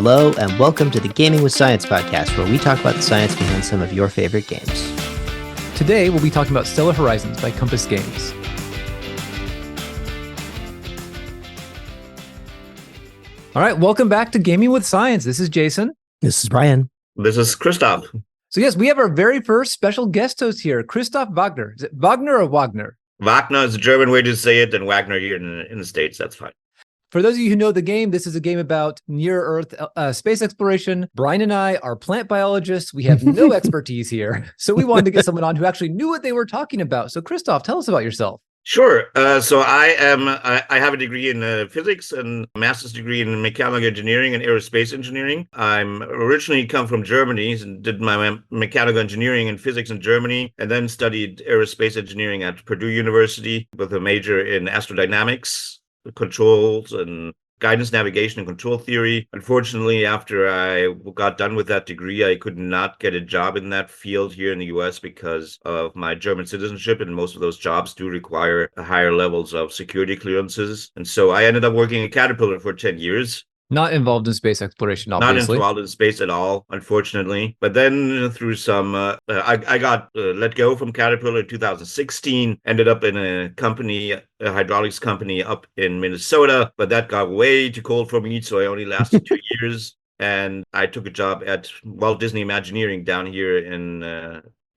Hello, and welcome to the Gaming with Science podcast, where we talk about the science behind some of your favorite games. Today, we'll be talking about Stellar Horizons by Compass Games. All right, welcome back to Gaming with Science. This is Jason. This is Brian. This is Christoph. So yes, we have our very first special guest host here, Christoph Wagner. Is it Wagner or Wagner? Wagner is a German way to say it, and Wagner here in the States. That's fine. For those of you who know the game, this is a game about near-Earth space exploration. Brian and I are plant biologists. We have no expertise here. So we wanted to get someone on who actually knew what they were talking about. So Christoph, tell us about yourself. Sure. So I have a degree in physics and a master's degree in mechanical engineering and aerospace engineering. I'm originally come from Germany and did my mechanical engineering and physics in Germany, and then studied aerospace engineering at Purdue University with a major in astrodynamics, controls, and guidance, navigation, and control theory. Unfortunately, after I got done with that degree, I could not get a job in that field here in the US because of my German citizenship, and most of those jobs do require higher levels of security clearances. And so I ended up working at Caterpillar for 10 years. Not involved in space exploration, obviously. Not involved in space at all, unfortunately. But then through some, I got let go from Caterpillar in 2016, ended up in a company, a hydraulics company up in Minnesota, but that got way too cold for me, so I only lasted 2 years. And I took a job at Walt Disney Imagineering down here in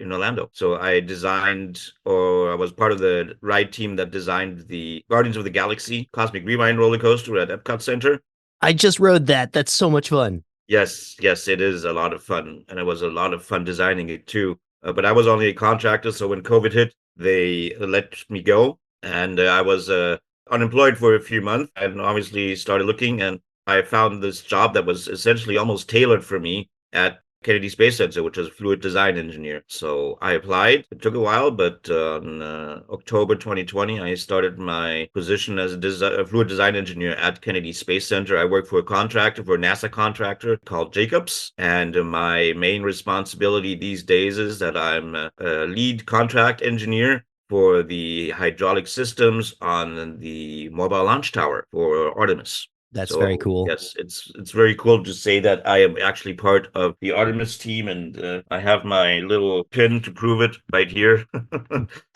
Orlando. So I was part of the ride team that designed the Guardians of the Galaxy Cosmic Rewind roller coaster at Epcot Center. I just rode that. That's so much fun. Yes, it is a lot of fun. And it was a lot of fun designing it too. But I was only a contractor. So when COVID hit, they let me go. And I was unemployed for a few months and obviously started looking. And I found this job that was essentially almost tailored for me at Kennedy Space Center, which is a fluid design engineer. So I applied. It took a while, but on October 2020, I started my position as a fluid design engineer at Kennedy Space Center. I work for a NASA contractor called Jacobs. And my main responsibility these days is that I'm a lead contract engineer for the hydraulic systems on the mobile launch tower for Artemis. That's very cool. Yes, it's very cool to say that I am actually part of the Artemis team, and I have my little pin to prove it right here.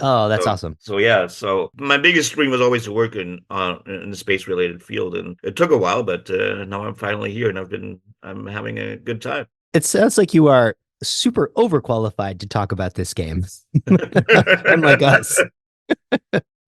Oh, that's awesome. So my biggest dream was always to work in the space-related field, and it took a while, but now I'm finally here, and I'm having a good time. It sounds like you are super overqualified to talk about this game, unlike us.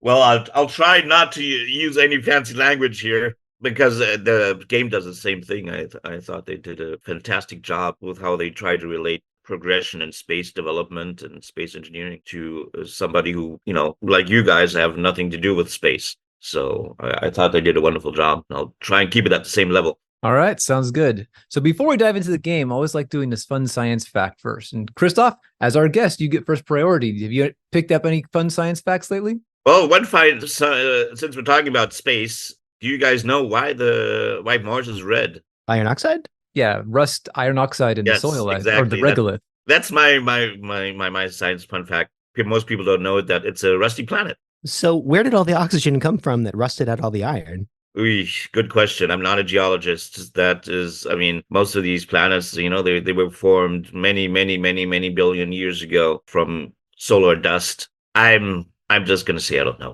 Well, I'll try not to use any fancy language here, because the game does the same thing. I thought they did a fantastic job with how they try to relate progression in space development and space engineering to somebody who, like you guys, have nothing to do with space. So I thought they did a wonderful job. I'll try and keep it at the same level. All right, sounds good. So before we dive into the game, I always like doing this fun science fact first. And Christoph, as our guest, you get first priority. Have you picked up any fun science facts lately? Well, since we're talking about space, do you guys know why Mars is red? Iron oxide? Yeah, rust, iron oxide in the soil, exactly. Or the regolith. That's my science fun fact. Most people don't know that it's a rusty planet. So where did all the oxygen come from that rusted out all the iron? Good question. I'm not a geologist. Most of these planets, they were formed many, many, many, many billion years ago from solar dust. I'm just going to say I don't know.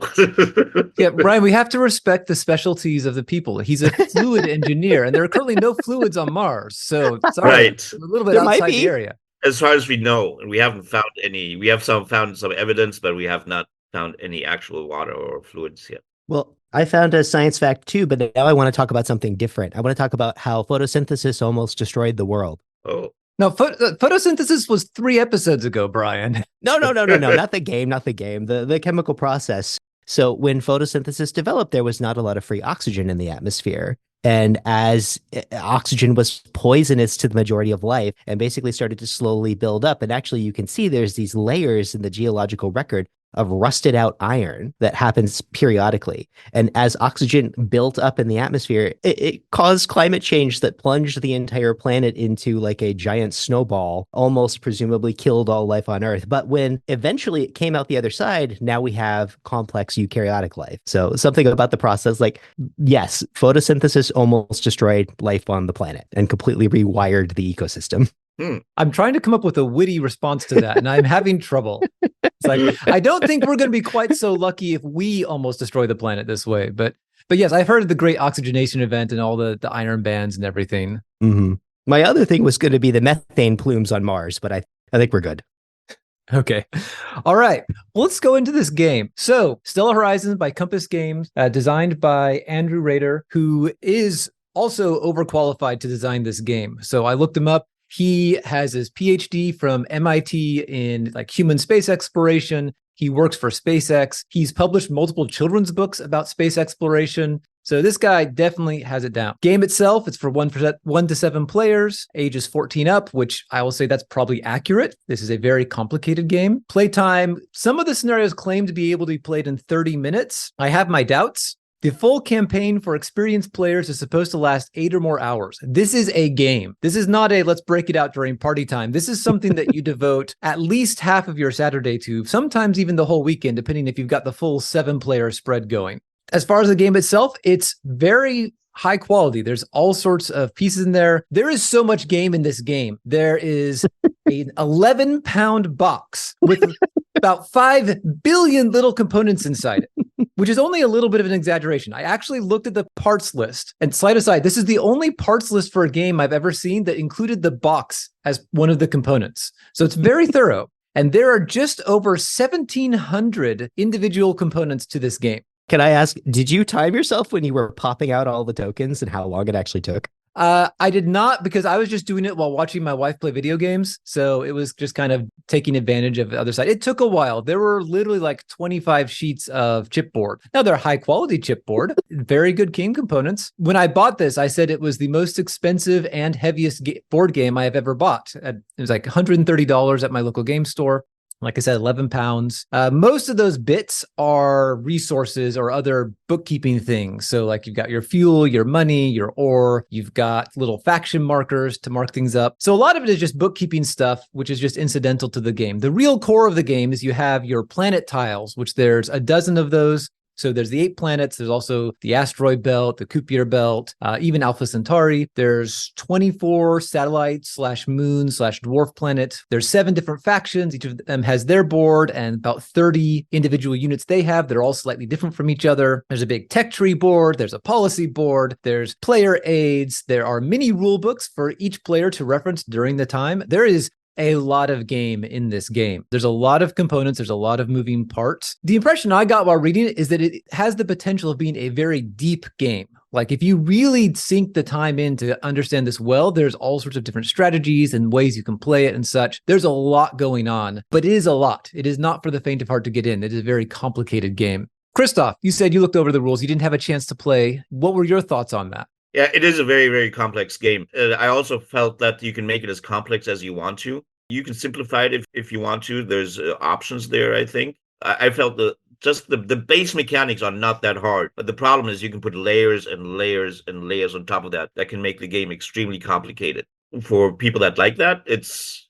Yeah, Brian, we have to respect the specialties of the people. He's a fluid engineer, and there are currently no fluids on Mars. So, sorry, right. A little bit outside the area. As far as we know, we haven't found any. We have found some evidence, but we have not found any actual water or fluids yet. Well, I found a science fact too, but now I want to talk about something different. I want to talk about how photosynthesis almost destroyed the world. Oh. No, photosynthesis was 3 episodes ago, Brian. No, not the game, the chemical process. So when photosynthesis developed, there was not a lot of free oxygen in the atmosphere. And as oxygen was poisonous to the majority of life and basically started to slowly build up. And actually, you can see there's these layers in the geological record of rusted out iron that happens periodically. And as oxygen built up in the atmosphere, it caused climate change that plunged the entire planet into like a giant snowball, almost presumably killed all life on Earth. But when eventually it came out the other side, now we have complex eukaryotic life. So something about the process, like, yes, photosynthesis almost destroyed life on the planet and completely rewired the ecosystem. I'm trying to come up with a witty response to that, and I'm having trouble. It's like, I don't think we're going to be quite so lucky if we almost destroy the planet this way. But yes, I've heard of the great oxygenation event and all the iron bands and everything. Mm-hmm. My other thing was going to be the methane plumes on Mars, but I think we're good. Okay. All right. Well, let's go into this game. So, Stellar Horizons by Compass Games, designed by Andrew Rader, who is also overqualified to design this game. So I looked him up. He has his PhD from MIT in like human space exploration. He works for SpaceX. He's published multiple children's books about space exploration. So this guy definitely has it down. Game itself, it's for 1 to 7 players, ages 14 up, which I will say that's probably accurate. This is a very complicated game. Playtime, some of the scenarios claim to be able to be played in 30 minutes. I have my doubts. The full campaign for experienced players is supposed to last 8 or more hours. This is a game. This is not a let's break it out during party time. This is something that you devote at least half of your Saturday to, sometimes even the whole weekend, depending if you've got the full 7-player spread going. As far as the game itself, it's very high quality. There's all sorts of pieces in there. There is so much game in this game. There is an 11-pound box with about 5 billion little components inside it, which is only a little bit of an exaggeration. I actually looked at the parts list, and slight aside, this is the only parts list for a game I've ever seen that included the box as one of the components. So it's very thorough. And there are just over 1,700 individual components to this game. Can I ask, did you time yourself when you were popping out all the tokens and how long it actually took? I did not, because I was just doing it while watching my wife play video games. So it was just kind of taking advantage of the other side. It took a while. There were literally like 25 sheets of chipboard. Now they're high quality chipboard, very good game components. When I bought this, I said it was the most expensive and heaviest board game I have ever bought. It was like $130 at my local game store. Like I said, 11 pounds. Most of those bits are resources or other bookkeeping things. So like you've got your fuel, your money, your ore, you've got little faction markers to mark things up. So a lot of it is just bookkeeping stuff, which is just incidental to the game. The real core of the game is you have your planet tiles, which there's a dozen of those. So there's the 8 planets. There's also the asteroid belt, the Kuiper belt, even Alpha Centauri. There's 24 satellites / moon / dwarf planet. There's 7 different factions. Each of them has their board and about 30 individual units they have. They're all slightly different from each other. There's a big tech tree board. There's a policy board. There's player aids. There are mini rule books for each player to reference during the time. There is a lot of game in this game. There's a lot of components. There's a lot of moving parts. The impression I got while reading it is that it has the potential of being a very deep game. Like if you really sink the time in to understand this well, there's all sorts of different strategies and ways you can play it and such. There's a lot going on, but it is a lot. It is not for the faint of heart to get in. It is a very complicated game. Christoph, you said you looked over the rules. You didn't have a chance to play. What were your thoughts on that? Yeah, it is a very, very complex game. I also felt that you can make it as complex as you want to. You can simplify it if you want to. There's options there, I think. I felt the base mechanics are not that hard. But the problem is you can put layers and layers and layers on top of that can make the game extremely complicated. For people that like that, it's,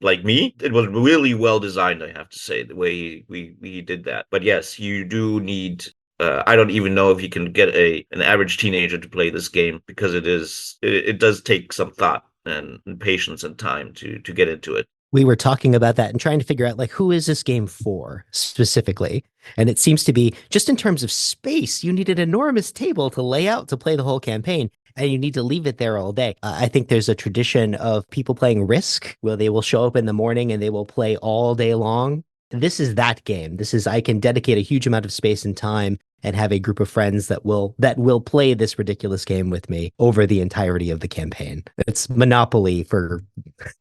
like me, it was really well designed, I have to say, the way we did that. But yes, you do need... I don't even know if you can get an average teenager to play this game, because it does take some thought and patience and time to get into it. We were talking about that and trying to figure out, like, who is this game for specifically? And it seems to be, just in terms of space, you need an enormous table to lay out to play the whole campaign, and you need to leave it there all day. I think there's a tradition of people playing Risk, where they will show up in the morning and they will play all day long. This is that game. I can dedicate a huge amount of space and time and have a group of friends that will play this ridiculous game with me over the entirety of the campaign. It's Monopoly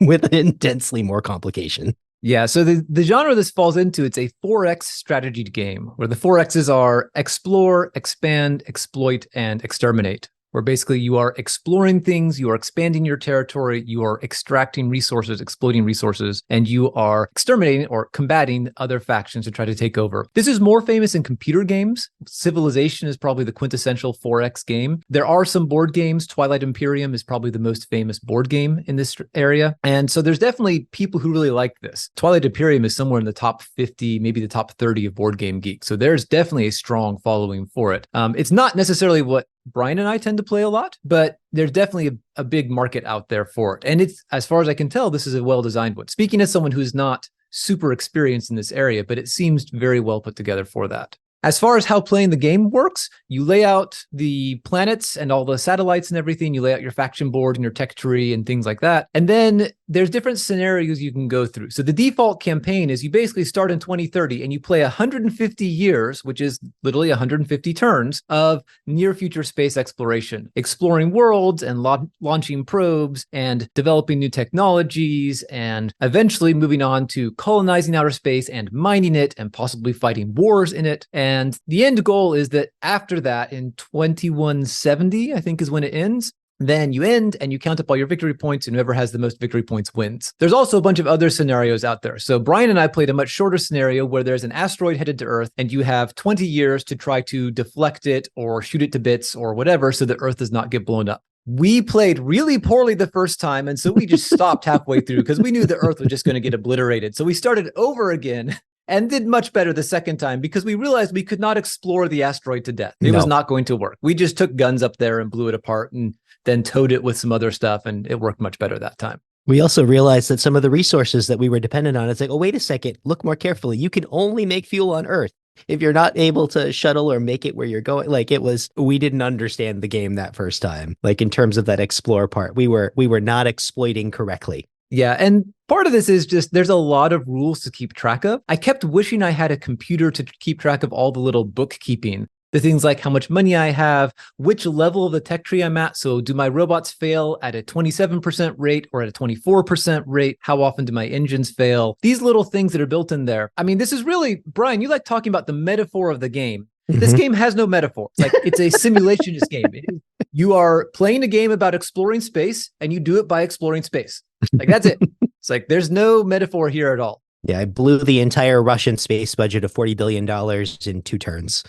with intensely more complication. Yeah, so the genre this falls into, it's a 4X strategy game, where the 4Xs are explore, expand, exploit, and exterminate. where basically you are exploring things, you are expanding your territory, you are extracting resources, exploiting resources, and you are exterminating or combating other factions to try to take over. This is more famous in computer games. Civilization is probably the quintessential 4X game. There are some board games. Twilight Imperium is probably the most famous board game in this area. And so there's definitely people who really like this. Twilight Imperium is somewhere in the top 50, maybe the top 30 of Board Game Geek. So there's definitely a strong following for it. It's not necessarily what Brian and I tend to play a lot, but there's definitely a big market out there for it. And it's, as far as I can tell, this is a well-designed one. Speaking as someone who's not super experienced in this area, but it seems very well put together for that. As far as how playing the game works, you lay out the planets and all the satellites and everything. You lay out your faction board and your tech tree and things like that. And then there's different scenarios you can go through. So the default campaign is you basically start in 2030 and you play 150 years, which is literally 150 turns of near future space exploration, exploring worlds and launching probes and developing new technologies and eventually moving on to colonizing outer space and mining it and possibly fighting wars in it. And the end goal is that after that, in 2170, I think is when it ends, then you end and you count up all your victory points, and whoever has the most victory points wins. There's also a bunch of other scenarios out there. So Brian and I played a much shorter scenario where there's an asteroid headed to Earth, and you have 20 years to try to deflect it or shoot it to bits or whatever so that Earth does not get blown up. We played really poorly the first time, and so we just stopped halfway through because we knew the Earth was just going to get obliterated. So we started over again and did much better the second time because we realized we could not explore the asteroid to death. It was not going to work. We just took guns up there and blew it apart and then towed it with some other stuff, and it worked much better that time. We also realized that some of the resources that we were dependent on, it's like, oh, wait a second, look more carefully. You can only make fuel on Earth. If you're not able to shuttle or make it where you're going, like we didn't understand the game that first time. Like in terms of that explore part, we were not exploiting correctly. Yeah, and part of this is just there's a lot of rules to keep track of. I kept wishing I had a computer to keep track of all the little bookkeeping. The things like how much money I have, which level of the tech tree I'm at. So do my robots fail at a 27% rate or at a 24% rate? How often do my engines fail? These little things that are built in there. I mean, this is really, Brian, you like talking about the metaphor of the game. This game has no metaphor. It's like it's a simulationist game. You are playing a game about exploring space, and you do it by exploring space. Like that's it. It's like there's no metaphor here at all. Yeah, I blew the entire Russian space budget of $40 billion in 2 turns.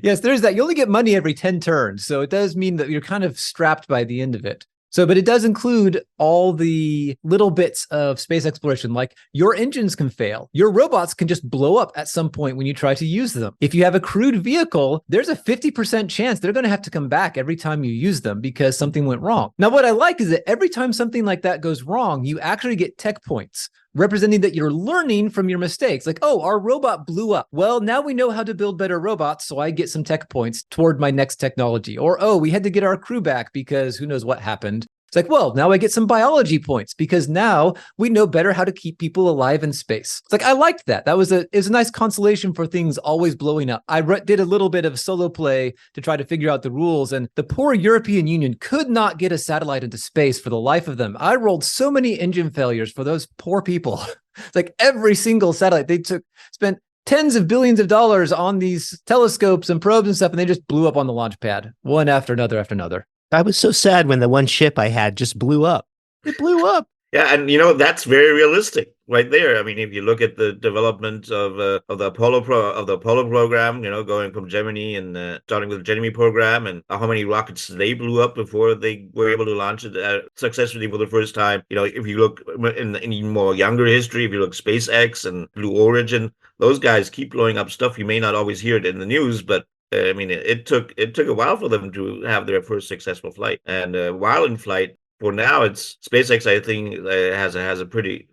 Yes, there's that. You only get money every 10 turns. So it does mean that you're kind of strapped by the end of it. So, but it does include all the little bits of space exploration, like your engines can fail. Your robots can just blow up at some point when you try to use them. If you have a crewed vehicle, there's a 50% chance they're going to have to come back every time you use them because something went wrong. Now, what I like is that every time something like that goes wrong, you actually get tech points, representing that you're learning from your mistakes. Like, oh, our robot blew up. Well, now we know how to build better robots, so I get some tech points toward my next technology. Or, oh, we had to get our crew back because who knows what happened. It's like, well, now I get some biology points because now we know better how to keep people alive in space. It's like, I liked that. It was a nice consolation for things always blowing up. I did a little bit of solo play to try to figure out the rules, and the poor European Union could not get a satellite into space for the life of them. I rolled so many engine failures for those poor people. It's like every single satellite they spent tens of billions of dollars on these telescopes and probes and stuff, and they just blew up on the launch pad, one after another after another. I was so sad when the one ship I had just blew up. It blew up. Yeah, and that's very realistic right there. I mean, if you look at the development of the Apollo program, going from Gemini and starting with the Gemini program, and how many rockets they blew up before they were able to launch it successfully for the first time. If you look in even more younger history, if you look SpaceX and Blue Origin, those guys keep blowing up stuff. You may not always hear it in the news, but I mean, it took a while for them to have their first successful flight. And while in flight, for now, it's SpaceX. I think has a pretty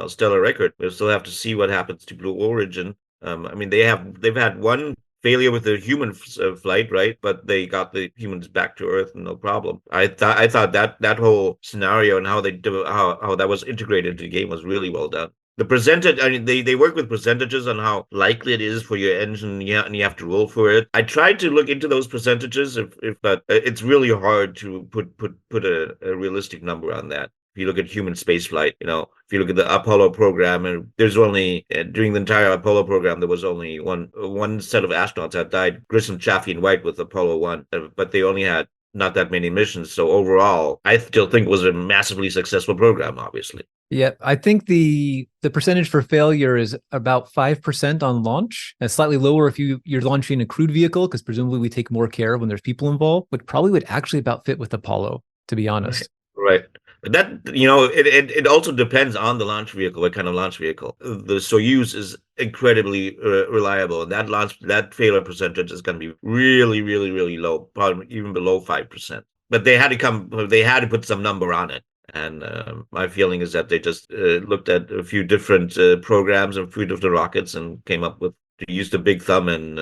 stellar record. We'll still have to see what happens to Blue Origin. I mean, they've had one failure with the human flight, right? But they got the humans back to Earth, no problem. I thought that whole scenario and how that was integrated into the game was really well done. The percentage, I mean, they work with percentages on how likely it is for your engine, and you have to roll for it. I tried to look into those percentages, but it's really hard to put a realistic number on that. If you look at human spaceflight, if you look at the Apollo program, and there's only during the entire Apollo program, there was only one set of astronauts that died, Grissom, Chaffee, and White with Apollo 1, but they only had not that many missions. So overall, I still think it was a massively successful program, obviously. Yeah, I think the percentage for failure is about 5% on launch. And slightly lower if you're launching a crewed vehicle, because presumably we take more care when there's people involved, but probably would actually about fit with Apollo, to be honest. Right. That, it also depends on the launch vehicle, what kind of launch vehicle. The Soyuz is incredibly reliable, and that failure percentage is going to be really, really, really low, probably even below 5%. But they had to put some number on it. And my feeling is that they just looked at a few different programs and a few different rockets and came up with to use the big thumb and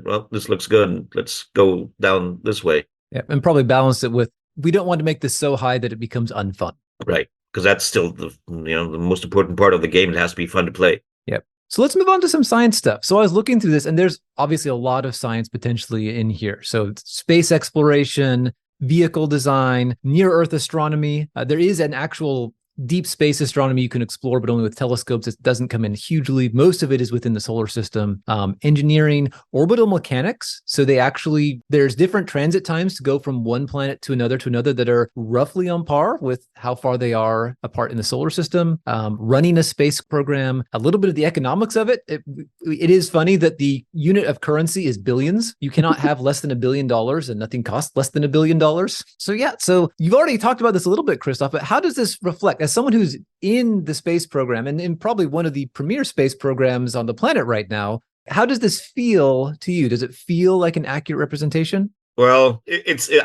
well, this looks good. Let's go down this way. Yeah, and probably balance it with, we don't want to make this so high that it becomes unfun. Right. Because that's still the most important part of the game. It has to be fun to play. Yep. So let's move on to some science stuff. So I was looking through this, and there's obviously a lot of science potentially in here. So space exploration, vehicle design, near-Earth astronomy. There is an actual deep space astronomy you can explore, but only with telescopes. It doesn't come in hugely. Most of it is within the solar system. Engineering, orbital mechanics. So there's different transit times to go from one planet to another that are roughly on par with how far they are apart in the solar system. Running a space program, a little bit of the economics of it. It is funny that the unit of currency is billions. You cannot have less than $1 billion and nothing costs less than $1 billion. So yeah, so you've already talked about this a little bit, Christoph, but how does this reflect, as someone who's in the space program and in probably one of the premier space programs on the planet right now, how does this feel to you? Does it feel like an accurate representation? Well,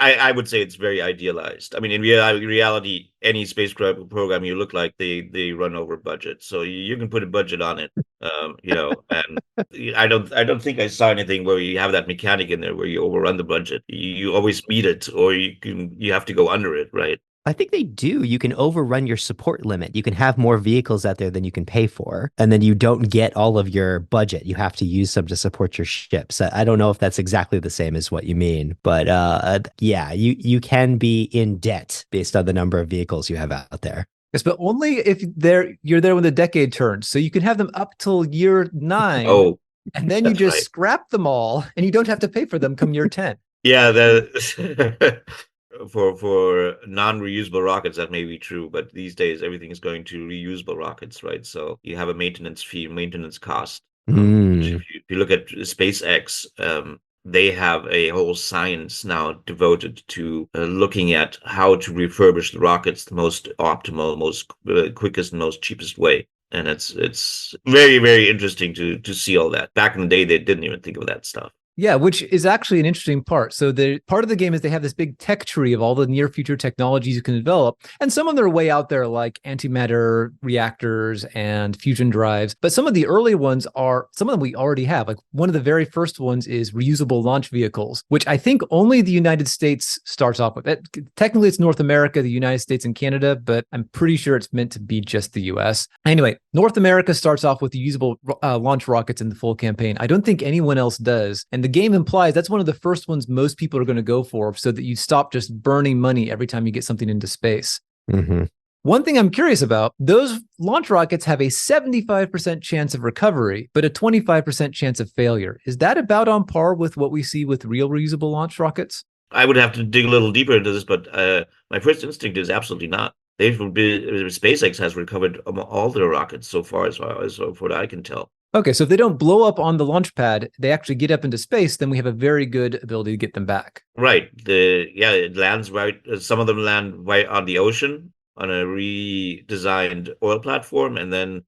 I would say it's very idealized. I mean, in reality, any space program you look like, they run over budget. So you can put a budget on it, and I don't think I saw anything where you have that mechanic in there where you overrun the budget. You always meet it, or you have to go under it, right? I think they do. You can overrun your support limit. You can have more vehicles out there than you can pay for, and then you don't get all of your budget. You have to use some to support your ships. I don't know if that's exactly the same as what you mean, but yeah, you can be in debt based on the number of vehicles you have out there. Yes, but only if you're there when the decade turns. So you can have them up till year 9. Oh, and then you just right. Scrap them all, and you don't have to pay for them come year 10. Yeah, for non-reusable rockets, that may be true, but these days everything is going to reusable rockets, right? So you have a maintenance fee, maintenance cost. If you look at SpaceX, they have a whole science now devoted to looking at how to refurbish the rockets the most optimal, most quickest, and most cheapest way. And it's very, very interesting to see all that. Back in the day, they didn't even think of that stuff. Yeah, which is actually an interesting part. So the part of the game is they have this big tech tree of all the near future technologies you can develop. And some of them are way out there, like antimatter reactors and fusion drives. But some of the early ones some of them we already have. Like one of the very first ones is reusable launch vehicles, which I think only the United States starts off with. Technically, it's North America, the United States, and Canada, but I'm pretty sure it's meant to be just the US. Anyway, North America starts off with reusable launch rockets in the full campaign. I don't think anyone else does. And the game implies that's one of the first ones most people are going to go for, so that you stop just burning money every time you get something into space. Mm-hmm. One thing I'm curious about, those launch rockets have a 75% chance of recovery, but a 25% chance of failure. Is that about on par with what we see with real reusable launch rockets? I would have to dig a little deeper into this, but my first instinct is absolutely not. SpaceX has recovered all their rockets so far as what I can tell. Okay, so if they don't blow up on the launch pad, they actually get up into space, then we have a very good ability to get them back. Right. It lands right. Some of them land right on the ocean on a redesigned oil platform, and then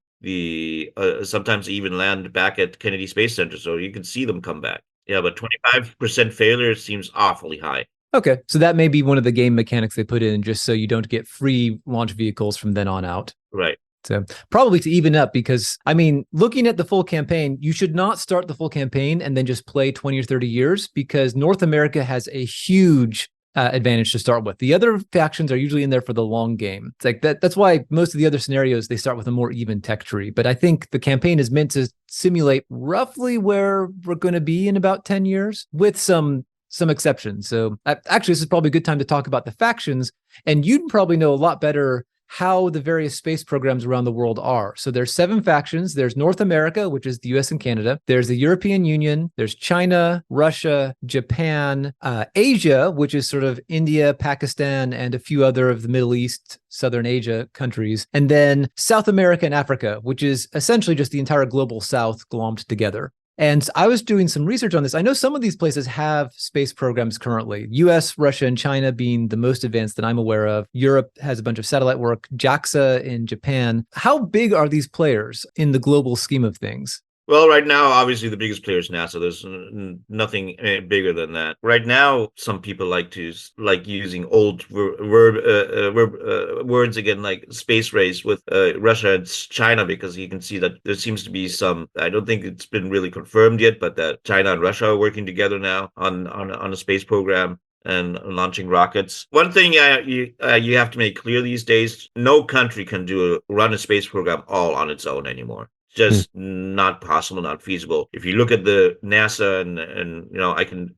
sometimes even land back at Kennedy Space Center, so you can see them come back. Yeah, but 25% failure seems awfully high. Okay, so that may be one of the game mechanics they put in, just so you don't get free launch vehicles from then on out. Right. So probably to even up, because I mean, looking at the full campaign, you should not start the full campaign and then just play 20 or 30 years, because North America has a huge advantage to start with. The other factions are usually in there for the long game. It's like that's why most of the other scenarios, they start with a more even tech tree. But I think the campaign is meant to simulate roughly where we're going to be in about 10 years, with some exceptions. So actually, this is probably a good time to talk about the factions. And you'd probably know a lot better how the various space programs around the world are. So there's 7 factions. There's North America, which is the US and Canada. There's the European Union. There's China, Russia, Japan, Asia, which is sort of India, Pakistan, and a few other of the Middle East, Southern Asia countries. And then South America and Africa, which is essentially just the entire global South glommed together. And I was doing some research on this. I know some of these places have space programs currently, US, Russia, and China being the most advanced that I'm aware of. Europe has a bunch of satellite work, JAXA in Japan. How big are these players in the global scheme of things? Well, right now, obviously, the biggest player is NASA. There's nothing bigger than that. Right now, some people like using old words again, like space race with Russia and China, because you can see that there seems to be some. I don't think it's been really confirmed yet, but that China and Russia are working together now on a space program and launching rockets. One thing you have to make clear these days: no country can run a space program all on its own anymore. Just not possible, not feasible. If you look at the NASA and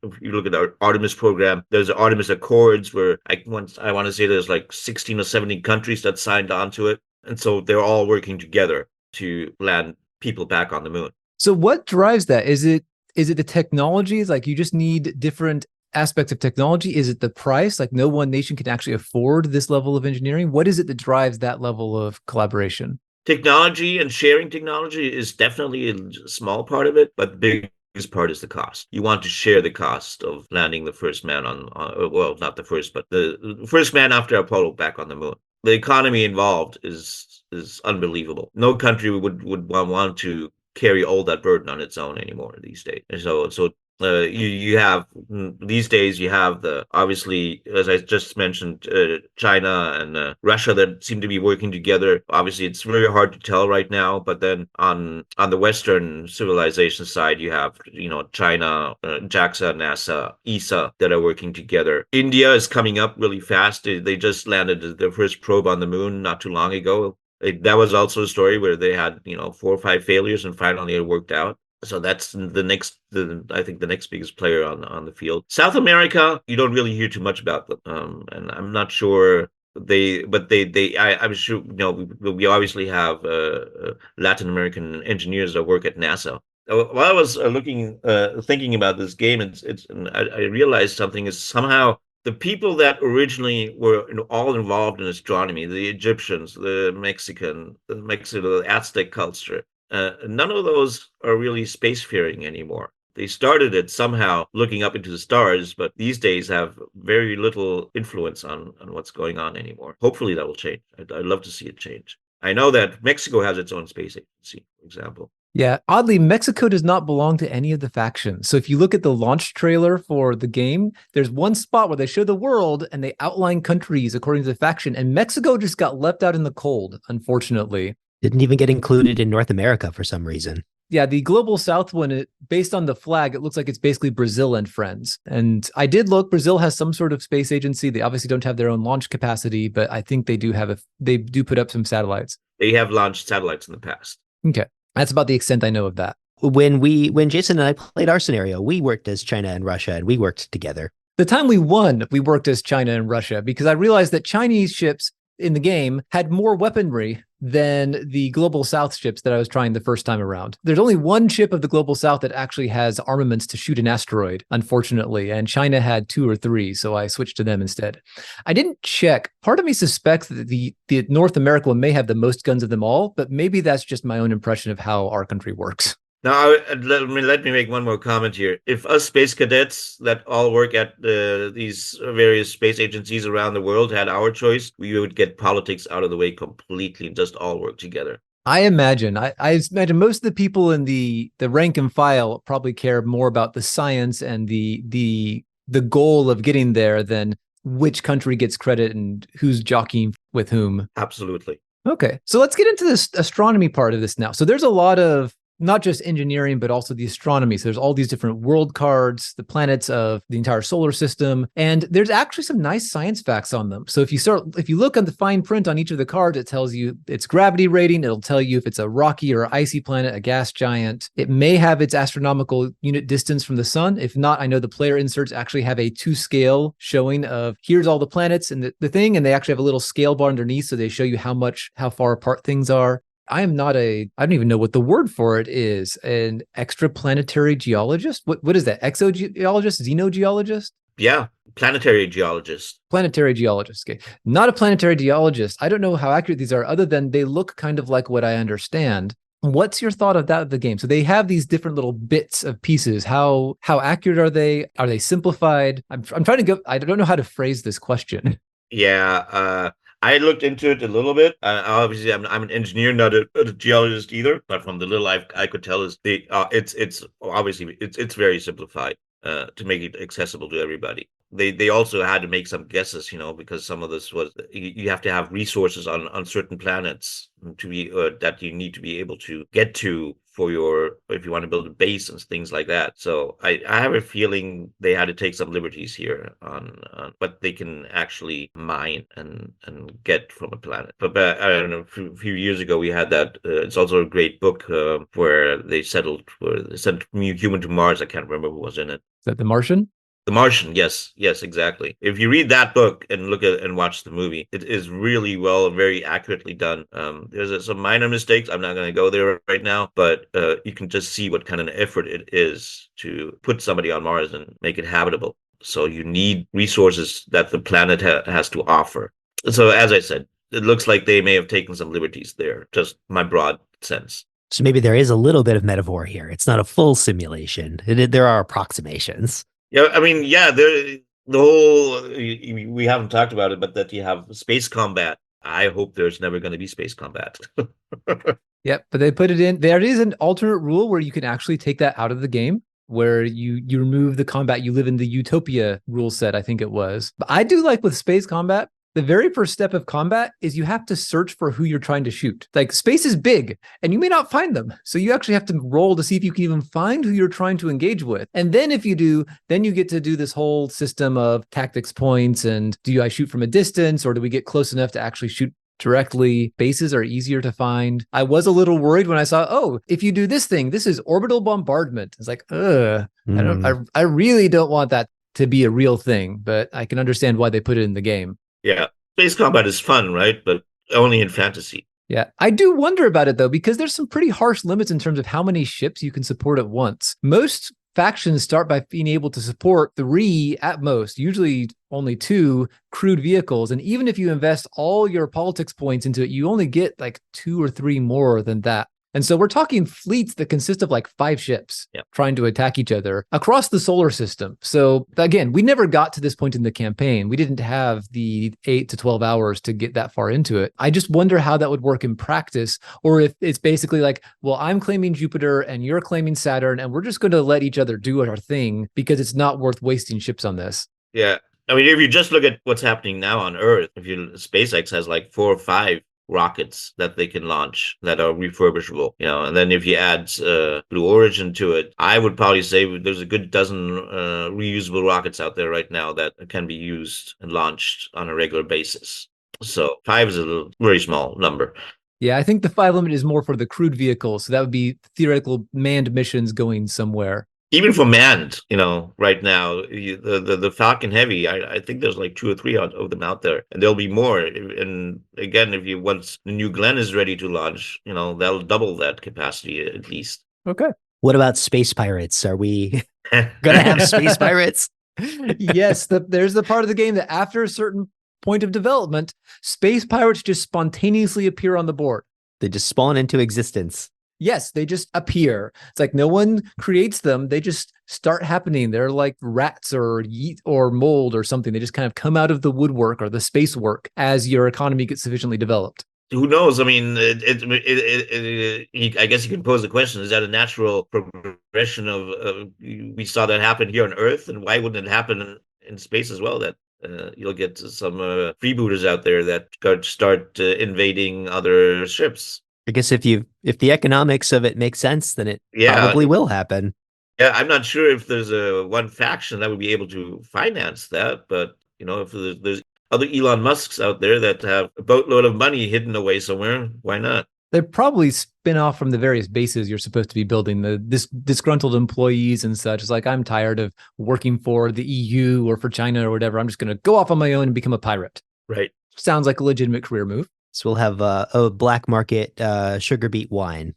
if you look at our Artemis program, there's the Artemis Accords where I want to say there's like 16 or 17 countries that signed on to it. And so they're all working together to land people back on the moon. So what drives that? Is it the technologies? Like you just need different aspects of technology? Is it the price? Like no one nation can actually afford this level of engineering? What is it that drives that level of collaboration? Technology and sharing technology is definitely a small part of it, but the biggest part is the cost. You want to share the cost of landing the first man well, not the first, but the first man after Apollo back on the moon. The economy involved is unbelievable. No country would want to carry all that burden on its own anymore these days. And so you have these days you have obviously, as I just mentioned, China and Russia that seem to be working together. Obviously it's very hard to tell right now, but then on the Western civilization side you have China, JAXA, NASA, ESA that are working together. India is coming up really fast. They just landed their first probe on the moon not too long ago. That was also a story where they had 4 or 5 failures and finally it worked out. So that's I think the next biggest player on the field. South America, you don't really hear too much about them, and I'm not sure I'm sure we obviously have Latin American engineers that work at NASA. While I was thinking about this game, I realized something is somehow the people that originally were all involved in astronomy, the Egyptians, the Mexico, the Aztec culture. None of those are really spacefaring anymore. They started it somehow looking up into the stars, but these days have very little influence on what's going on anymore. Hopefully that will change. I'd love to see it change. I know that Mexico has its own space agency, for example. Yeah, oddly, Mexico does not belong to any of the factions. So if you look at the launch trailer for the game, there's one spot where they show the world and they outline countries according to the faction, and Mexico just got left out in the cold, unfortunately. Didn't even get included in North America for some reason. Yeah, the Global South one, based on the flag, it looks like it's basically Brazil and friends. And I did look, Brazil has some sort of space agency. They obviously don't have their own launch capacity, but I think they do put up some satellites. They have launched satellites in the past. Okay. That's about the extent I know of that. When Jason and I played our scenario, we worked as China and Russia, and we worked together. The time we won, we worked as China and Russia, because I realized that Chinese ships in the game had more weaponry than the Global South ships that I was trying the first time around. There's only one ship of the Global South that actually has armaments to shoot an asteroid, unfortunately, and China had 2 or 3, so I switched to them instead. I didn't check. Part of me suspects that the North America one may have the most guns of them all, but maybe that's just my own impression of how our country works. Now, let me make one more comment here. If us space cadets that all work at these various space agencies around the world had our choice, we would get politics out of the way completely and just all work together. I imagine. I imagine most of the people in the rank and file probably care more about the science and the goal of getting there than which country gets credit and who's jockeying with whom. Absolutely. Okay, so let's get into this astronomy part of this now. So there's a lot of not just engineering, but also the astronomy. So there's all these different world cards, the planets of the entire solar system, and there's actually some nice science facts on them. So if you look on the fine print on each of the cards, it tells you its gravity rating. It'll tell you if it's a rocky or icy planet, a gas giant. It may have its astronomical unit distance from the sun. If not, I know the player inserts actually have a 2-scale showing of here's all the planets and the thing, and they actually have a little scale bar underneath, so they show you how far apart things are. I don't even know what the word for it is. An extraplanetary geologist? What is that? Exogeologist? Xenogeologist? Yeah, planetary geologist. Planetary geologist. Okay. Not a planetary geologist. I don't know how accurate these are, other than they look kind of like what I understand. What's your thought of that of the game? So they have these different little bits of pieces. How accurate are they? Are they simplified? I'm trying to go. I don't know how to phrase this question. Yeah, I looked into it a little bit. Obviously, I'm an engineer, not a geologist either. But from the little I could tell, is it's obviously it's very simplified to make it accessible to everybody. They also had to make some guesses, because some of this was you have to have resources on certain planets to be that you need to be able to get to if you want to build a base and things like that. So I have a feeling they had to take some liberties here on what they can actually mine and get from a planet. But I don't know, a few years ago we had that. It's also a great book where they sent human to Mars. I can't remember who was in it. Is that The Martian? The Martian, yes, exactly. If you read that book and look at and watch the movie, it is really very accurately done. There's some minor mistakes. I'm not going to go there right now, but you can just see what kind of effort it is to put somebody on Mars and make it habitable. So you need resources that the planet has to offer. So as I said, it looks like they may have taken some liberties there. Just my broad sense. So maybe there is a little bit of metaphor here. It's not a full simulation. There are approximations. Yeah, I mean, the whole, we haven't talked about it, but that you have space combat. I hope there's never going to be space combat. Yep, but they put it in. There is an alternate rule where you can actually take that out of the game, where you remove the combat. You live in the Utopia rule set, I think it was. But I do like with space combat, the very first step of combat is you have to search for who you're trying to shoot. Like, space is big and you may not find them. So you actually have to roll to see if you can even find who you're trying to engage with. And then if you do, then you get to do this whole system of tactics points. And do I shoot from a distance, or do we get close enough to actually shoot directly? Bases are easier to find. I was a little worried when I saw, if you do this thing, this is orbital bombardment. It's like, I really don't want that to be a real thing, but I can understand why they put it in the game. Yeah, space combat is fun, right? But only in fantasy. Yeah, I do wonder about it, though, because there's some pretty harsh limits in terms of how many ships you can support at once. Most factions start by being able to support 3 at most, usually only 2 crewed vehicles. And even if you invest all your politics points into it, you only get like 2 or 3 more than that. And so we're talking fleets that consist of like 5 ships trying to attack each other across the solar system. So again, we never got to this point in the campaign. We didn't have the 8 to 12 hours to get that far into it. I just wonder how that would work in practice, or if it's basically like, well, I'm claiming Jupiter and you're claiming Saturn, and we're just going to let each other do our thing because it's not worth wasting ships on this. Yeah. I mean, if you just look at what's happening now on Earth, SpaceX has like 4 or 5 rockets that they can launch that are refurbishable, and then if you add Blue Origin to it, I would probably say there's a good dozen reusable rockets out there right now that can be used and launched on a regular basis. So 5 is a very small number. Yeah, I think the 5 limit is more for the crewed vehicles. So that would be theoretical manned missions going somewhere. Even for manned, right now, the Falcon Heavy, I think there's like 2 or 3 of them out there, and there'll be more. And again, once the New Glenn is ready to launch, that'll double that capacity at least. Okay. What about space pirates? Are we gonna have space pirates? Yes, there's the part of the game that after a certain point of development, space pirates just spontaneously appear on the board. They just spawn into existence. Yes, they just appear. It's like no one creates them. They just start happening. They're like rats or yeast or mold or something. They just kind of come out of the woodwork or the space work as your economy gets sufficiently developed. Who knows? I mean, I guess you can pose the question: is that a natural progression of? We saw that happen here on Earth, and why wouldn't it happen in space as well? That you'll get some freebooters out there that start invading other ships. I guess if the economics of it makes sense, then it Yeah, probably will happen. yeah. I'm not sure if there's a one faction that would be able to finance that, but if there's other Elon Musks out there that have a boatload of money hidden away somewhere, why not? They probably spin off from the various bases you're supposed to be building, this disgruntled employees and such. It's like, I'm tired of working for the EU or for China or whatever. I'm just going to go off on my own and become a pirate. Right. Sounds like a legitimate career move. So we'll have a black market sugar beet wine.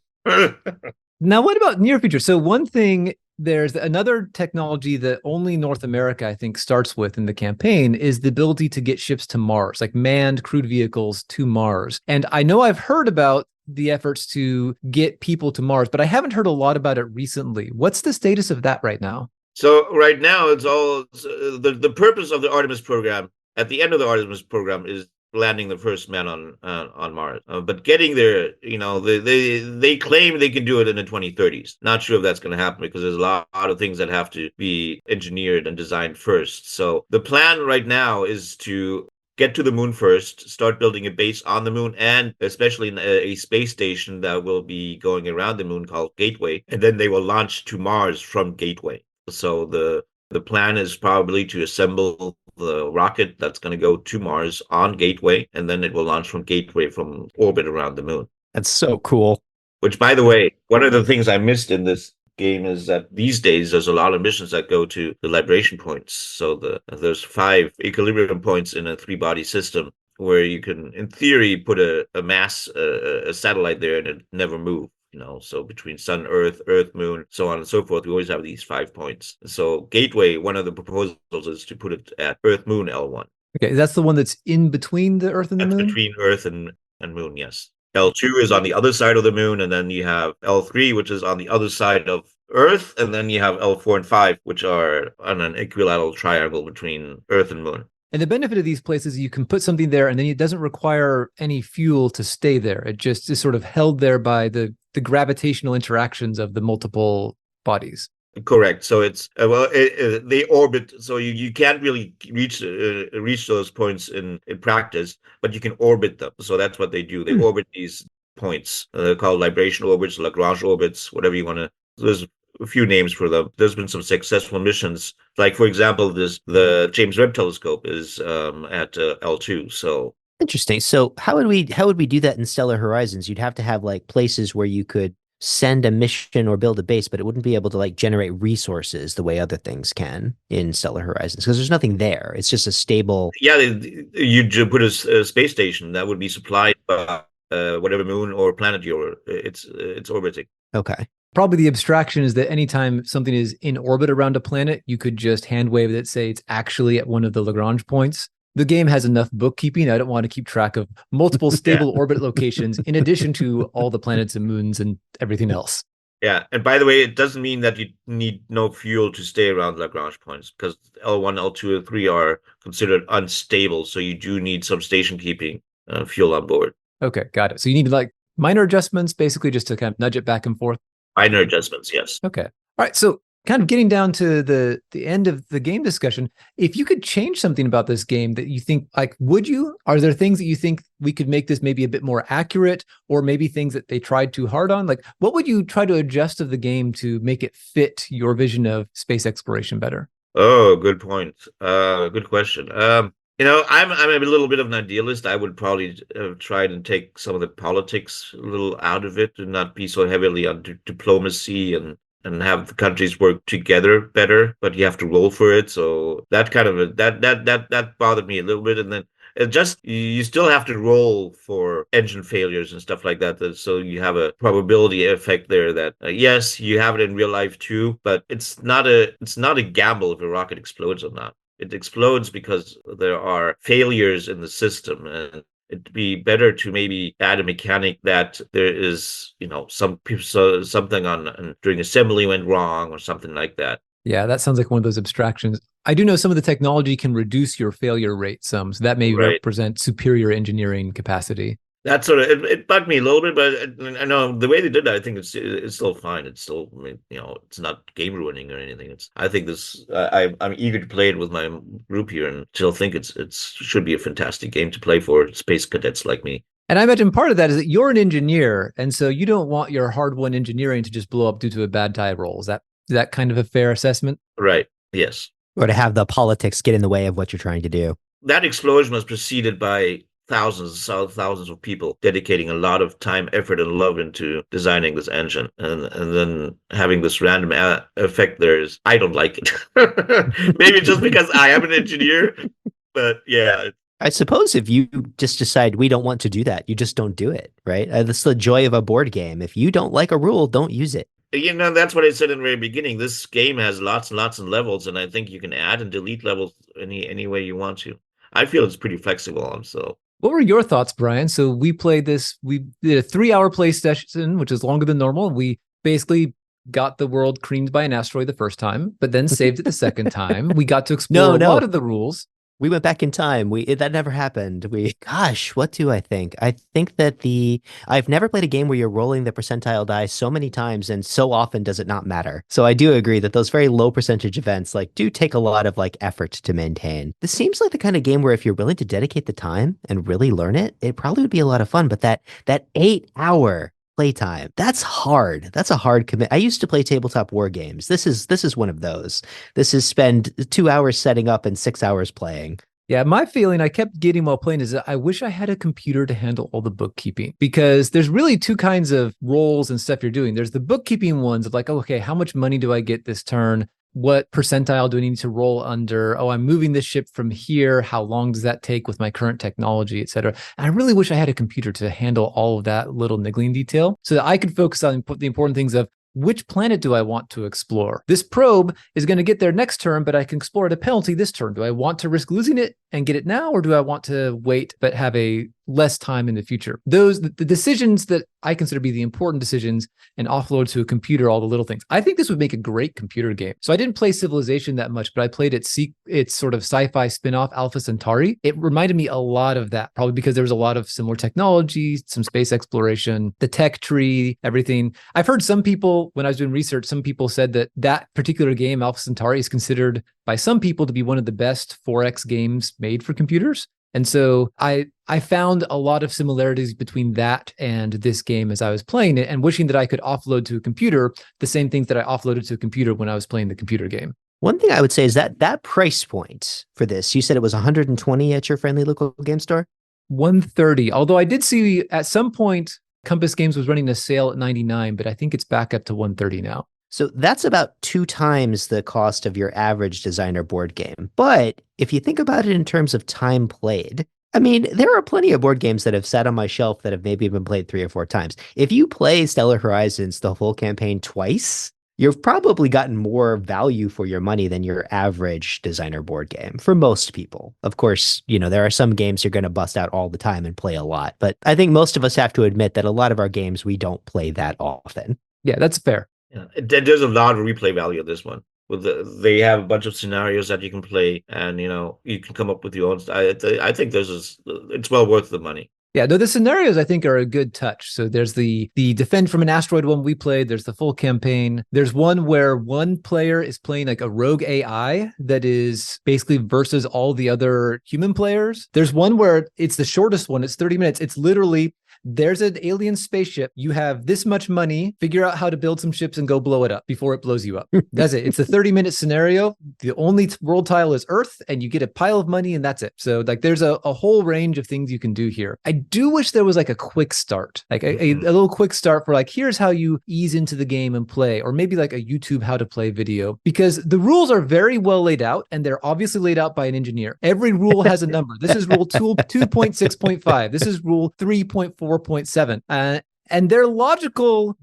Now, what about near future? So one thing, there's another technology that only North America, I think, starts with in the campaign is the ability to get ships to Mars, like manned crewed vehicles to Mars. And I know I've heard about the efforts to get people to Mars, but I haven't heard a lot about it recently. What's the status of that right now? So right now, it's all the purpose of the Artemis program. At the end of the Artemis program is landing the first man on Mars. But getting there, they claim they can do it in the 2030s. Not sure if that's going to happen because there's a lot of things that have to be engineered and designed first. So the plan right now is to get to the moon first, start building a base on the moon, and especially a space station that will be going around the moon called Gateway. And then they will launch to Mars from Gateway. So the plan is probably to assemble the rocket that's going to go to Mars on Gateway, and then it will launch from Gateway from orbit around the moon. That's so cool. Which, by the way, one of the things I missed in this game is that these days there's a lot of missions that go to the libration points. So there's 5 equilibrium points in a 3-body system where you can, in theory, put a satellite there and it never move. So between sun, earth, moon, so on and so forth, we always have these 5 points. So Gateway, one of the proposals is to put it at Earth, Moon, L1. Okay, that's the one that's in between the Earth and the moon? Between Earth and Moon, yes. L2 is on the other side of the moon, and then you have L3, which is on the other side of Earth, and then you have L4 and 5, which are on an equilateral triangle between Earth and Moon. And the benefit of these places, you can put something there and then it doesn't require any fuel to stay there. It just is sort of held there by the gravitational interactions of the multiple bodies. Correct. So it's they orbit, so you can't really reach those points in practice, but you can orbit them. So that's what they do. They orbit these points called libration orbits, Lagrange orbits, whatever you want to. There's a few names for them. There's been some successful missions, like for example, the James Webb Telescope is at L2. So interesting. So how would we do that in Stellar Horizons? You'd have to have like places where you could send a mission or build a base, but it wouldn't be able to like generate resources the way other things can in Stellar Horizons because there's nothing there. It's just a stable. Yeah, you put a space station that would be supplied by whatever moon or planet it's orbiting. Okay. Probably the abstraction is that anytime something is in orbit around a planet, you could just hand wave it, say it's actually at one of the Lagrange points. The game has enough bookkeeping. I don't want to keep track of multiple stable orbit locations in addition to all the planets and moons and everything else. Yeah. And by the way, it doesn't mean that you need no fuel to stay around Lagrange points because L1, L2, and 3 are considered unstable. So you do need some station keeping fuel on board. Okay, got it. So you need like minor adjustments, basically just to kind of nudge it back and forth. Minor adjustments, yes. Okay. All right. So kind of getting down to the end of the game discussion, if you could change something about this game that you think, like, would you? Are there things that you think we could make this maybe a bit more accurate, or maybe things that they tried too hard on? Like, what would you try to adjust of the game to make it fit your vision of space exploration better? Oh, good point. Good question. I'm a little bit of an idealist. I would probably try and take some of the politics a little out of it and not be so heavily on diplomacy and have the countries work together better. But you have to roll for it. So that kind of that bothered me a little bit. And then it just you still have to roll for engine failures and stuff like that. So you have a probability effect there that yes, you have it in real life too, but it's not a gamble if a rocket explodes or not. It explodes because there are failures in the system, and it'd be better to maybe add a mechanic that there is, something on during assembly went wrong or something like that. Yeah, that sounds like one of those abstractions. I do know some of the technology can reduce your failure rate some, so that may represent superior engineering capacity. That sort of it bugged me a little bit, but I know the way they did that, I think it's still fine. It's still, it's not game ruining or anything. I think I'm eager to play it with my group here, and still think it should be a fantastic game to play for space cadets like me. And I imagine part of that is that you're an engineer, and so you don't want your hard-won engineering to just blow up due to a bad die roll. Is that kind of a fair assessment? Right. Yes. Or to have the politics get in the way of what you're trying to do. That explosion was preceded by thousands of people dedicating a lot of time, effort, and love into designing this engine, and then having this random effect there is, I don't like it. Maybe just because I am an engineer, but yeah. I suppose if you just decide we don't want to do that, you just don't do it, right? That's the joy of a board game. If you don't like a rule, don't use it. That's what I said in the very beginning. This game has lots and lots of levels, and I think you can add and delete levels any way you want to. I feel it's pretty flexible, so. What were your thoughts, Brian? So we played this, we did a 3-hour play session, which is longer than normal. We basically got the world creamed by an asteroid the first time, but then saved it the second time. We got to explore a lot of the rules. We went back in time. That never happened. Gosh, what do I think? I think that I've never played a game where you're rolling the percentile die so many times and so often does it not matter. So I do agree that those very low percentage events do take a lot of effort to maintain. This seems like the kind of game where if you're willing to dedicate the time and really learn it, it probably would be a lot of fun. But that 8-hour playtime, that's hard. That's a hard commit. I used to play tabletop war games. This is one of those. This is spend 2 hours setting up and 6 hours playing. Yeah, my feeling I kept getting while playing is that I wish I had a computer to handle all the bookkeeping, because there's really two kinds of roles and stuff you're doing. There's the bookkeeping ones of okay, how much money do I get this turn? What percentile do I need to roll under? Oh, I'm moving this ship from here. How long does that take with my current technology, et cetera? And I really wish I had a computer to handle all of that little niggling detail so that I could focus on the important things of which planet do I want to explore? This probe is going to get there next turn, but I can explore at a penalty this turn. Do I want to risk losing it and get it now, or do I want to wait but have a less time in the future? The decisions that I consider to be the important decisions and offload to a computer all the little things. I think this would make a great computer game. So I didn't play Civilization that much, but I played its sort of sci-fi spin-off Alpha Centauri. It reminded me a lot of that, probably because there was a lot of similar technology, some space exploration, the tech tree, everything. I've heard some people, when I was doing research, some people said that particular game, Alpha Centauri, is considered by some people to be one of the best 4X games made for computers. And so I found a lot of similarities between that and this game as I was playing it, and wishing that I could offload to a computer the same things that I offloaded to a computer when I was playing the computer game. One thing I would say is that price point for this, you said it was 120 at your friendly local game store? 130. Although I did see at some point Compass Games was running a sale at 99, but I think it's back up to 130 now. So that's about 2 times the cost of your average designer board game. But if you think about it in terms of time played, I mean, there are plenty of board games that have sat on my shelf that have maybe been played 3 or 4 times. If you play Stellar Horizons, the full campaign, twice, you've probably gotten more value for your money than your average designer board game for most people. Of course, there are some games you're going to bust out all the time and play a lot. But I think most of us have to admit that a lot of our games we don't play that often. Yeah, that's fair. Yeah, there's a lot of replay value of this one. They have a bunch of scenarios that you can play, and you can come up with your own. I think it's well worth the money. Yeah, no, the scenarios I think are a good touch. So there's the defend from an asteroid one we played. There's the full campaign. There's one where one player is playing a rogue AI that is basically versus all the other human players. There's one where it's the shortest one. It's 30 minutes. It's literally, there's an alien spaceship. You have this much money. Figure out how to build some ships and go blow it up before it blows you up. That's it. It's a 30-minute scenario. The only world tile is Earth, and you get a pile of money, and that's it. So there's a whole range of things you can do here. I do wish there was a quick start, a little quick start for here's how you ease into the game and play, or maybe a YouTube how to play video, because the rules are very well laid out, and they're obviously laid out by an engineer. Every rule has a number. This is rule 2.6.5. This is rule 3.4.7. And they're logical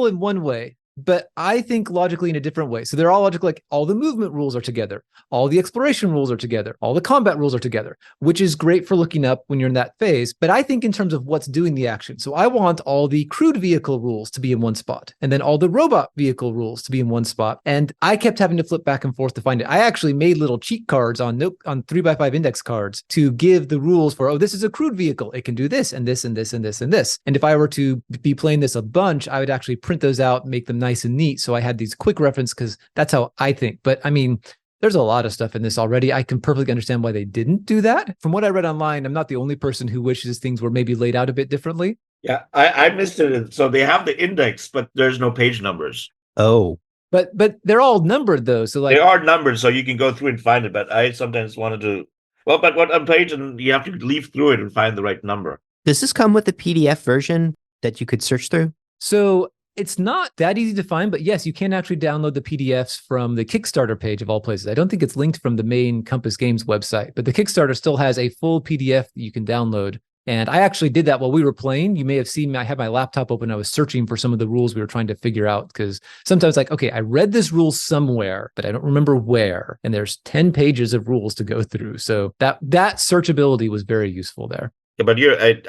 in one way, but I think logically in a different way. So they're all logical, all the movement rules are together, all the exploration rules are together, all the combat rules are together, which is great for looking up when you're in that phase. But I think in terms of what's doing the action. So I want all the crewed vehicle rules to be in one spot, and then all the robot vehicle rules to be in one spot. And I kept having to flip back and forth to find it. I actually made little cheat cards on 3x5 index cards to give the rules for, this is a crewed vehicle. It can do this and this and this and this and this. And if I were to be playing this a bunch, I would actually print those out, make them nice and neat. So I had these quick reference, because that's how I think. But I mean, There's a lot of stuff in this already. I can perfectly understand why they didn't do that. From what I read online, I'm not the only person who wishes things were maybe laid out a bit differently. Yeah, I missed it. So they have the index, but there's no page numbers. Oh, But they're all numbered though. So like They are numbered, so you can go through and find it. But I sometimes wanted to. Well, but what on page and you have to leaf through it and find the right number. does this come with a PDF version that you could search through? So it's not that easy to find, but yes, you can actually download the PDFs from the Kickstarter page of all places. I don't think it's linked from the main Compass Games website, but the Kickstarter still has a full PDF that you can download. And I actually did that while we were playing. You may have seen me. I had my laptop open. I was searching for some of the rules we were trying to figure out because sometimes like, okay, I read this rule somewhere, but I don't remember where. And there's 10 pages of rules to go through. So that searchability was very useful there. Yeah, but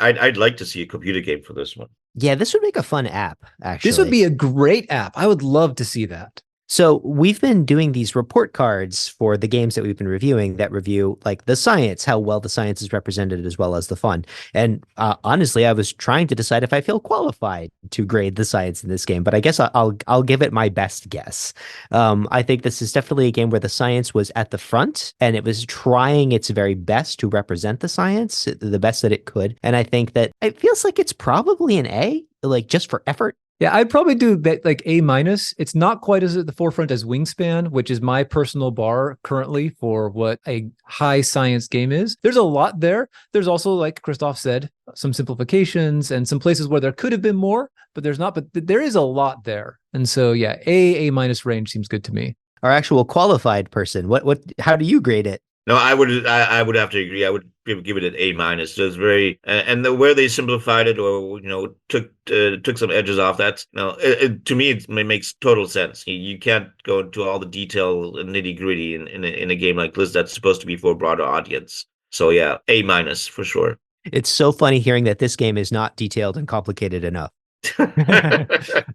I'd like to see a computer game for this one. Yeah, this would make a fun app, actually. This would be a great app. I would love to see that. So we've been doing these report cards for the games that we've been reviewing that review like the science, how well the science is represented as well as the fun. And honestly, I was trying to decide if I feel qualified to grade the science in this game, but I guess I'll give it my best guess. I think this is definitely a game where the science was at the front and it was trying its very best to represent the science the best that it could. And I think that it feels like it's probably an A, like just for effort. Yeah, I'd probably do that like A minus. It's not quite as at the forefront as Wingspan, which is my personal bar currently for what a high science game is. There's a lot there. There's also, like Christoph said, some simplifications and some places where there could have been more, but there's not. But there is a lot there. And so, yeah, A minus range seems good to me. Our actual qualified person, how do you grade it? No, I would have to agree. I would give it an A minus. Just very and where they simplified it or took some edges off. That's to me it makes total sense. You can't go into all the detail and nitty gritty in a game like this that's supposed to be for a broader audience. So yeah, A minus for sure. It's so funny hearing that this game is not detailed and complicated enough.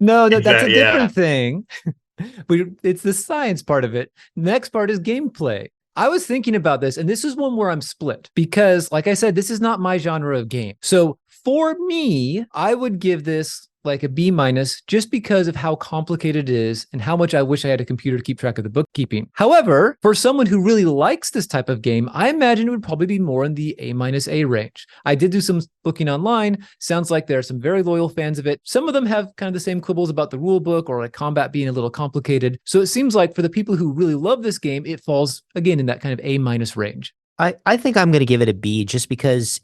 No, that's a different thing. It's the science part of it. The next part is gameplay. I was thinking about this, and this is one where I'm split because, like I said, this is not my genre of game. So for me, I would give this like a B minus just because of how complicated it is and how much I wish I had a computer to keep track of the bookkeeping. However, for someone who really likes this type of game, I imagine it would probably be more in the A minus A range. I did do some looking online. Sounds like there are some very loyal fans of it. Some of them have kind of the same quibbles about the rule book or like combat being a little complicated. So it seems like for the people who really love this game, it falls again in that kind of A minus range. I think I'm going to give it a B just because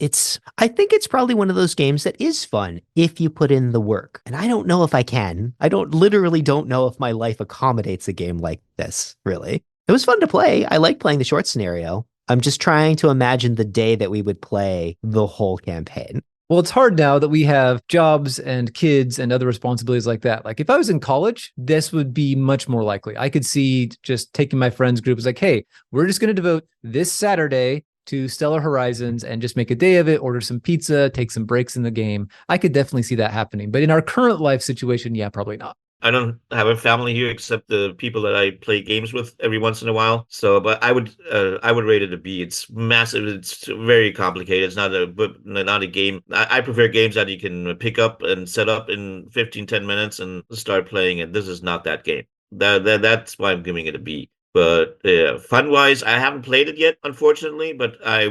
I think it's probably one of those games that is fun if you put in the work. And I don't know if I can. I literally don't know if my life accommodates a game like this, really. It was fun to play. I like playing the short scenario. I'm just trying to imagine the day that we would play the whole campaign. Well, it's hard now that we have jobs and kids and other responsibilities like that. Like if I was in college, this would be much more likely. I could see just taking my friends group as like, hey, we're just going to devote this Saturday to Stellar Horizons and just make a day of it, order some pizza, take some breaks in the game. I could definitely see that happening. But in our current life situation, yeah, probably not. I don't have a family here except the people that I play games with every once in a while. So, but I would rate it a B. It's massive. It's very complicated. It's not a game. I prefer games that you can pick up and set up in 10 minutes and start playing it. This is not that game. That's why I'm giving it a B. But fun-wise, I haven't played it yet, unfortunately. But I'm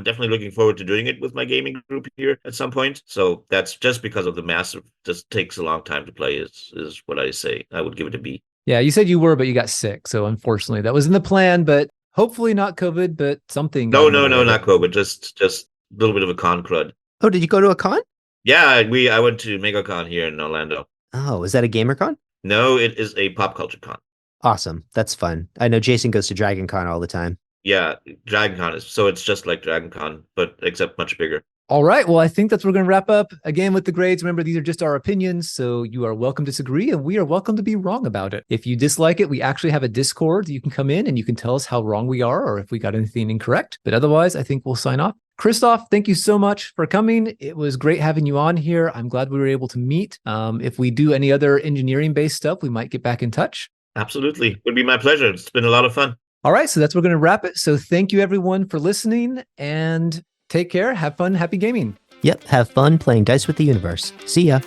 definitely looking forward to doing it with my gaming group here at some point. So that's just because of the massive. Just takes a long time to play. Is what I say. I would give it a B. Yeah, you said you were, but you got sick. So unfortunately, that was in the plan. But hopefully not COVID, but something. No, not COVID. Just a little bit of a con crud. Oh, did you go to a con? Yeah, I went to MegaCon here in Orlando. Oh, is that a gamer con? No, it is a pop culture con. Awesome. That's fun. I know Jason goes to Dragon Con all the time. Yeah, Dragon Con it's just like Dragon Con, but except much bigger. All right. Well, I think that's where we're going to wrap up again with the grades. Remember, these are just our opinions, so you are welcome to disagree, and we are welcome to be wrong about it. If you dislike it, we actually have a Discord. You can come in and you can tell us how wrong we are or if we got anything incorrect. But otherwise, I think we'll sign off. Christoph, thank you so much for coming. It was great having you on here. I'm glad we were able to meet. If we do any other engineering-based stuff, we might get back in touch. Absolutely. It would be my pleasure. It's been a lot of fun. All right. So that's where we're going to wrap it. So thank you, everyone, for listening, and take care. Have fun. Happy gaming. Yep. Have fun playing Dice with the Universe. See ya.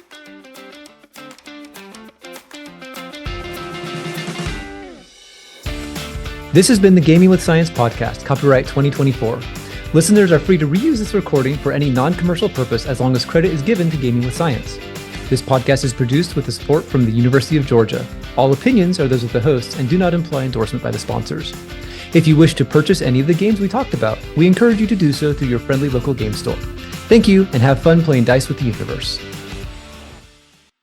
This has been the Gaming with Science podcast, copyright 2024. Listeners are free to reuse this recording for any non-commercial purpose as long as credit is given to Gaming with Science. This podcast is produced with the support from the University of Georgia. All opinions are those of the hosts and do not imply endorsement by the sponsors. If you wish to purchase any of the games we talked about, we encourage you to do so through your friendly local game store. Thank you, and have fun playing dice with the universe.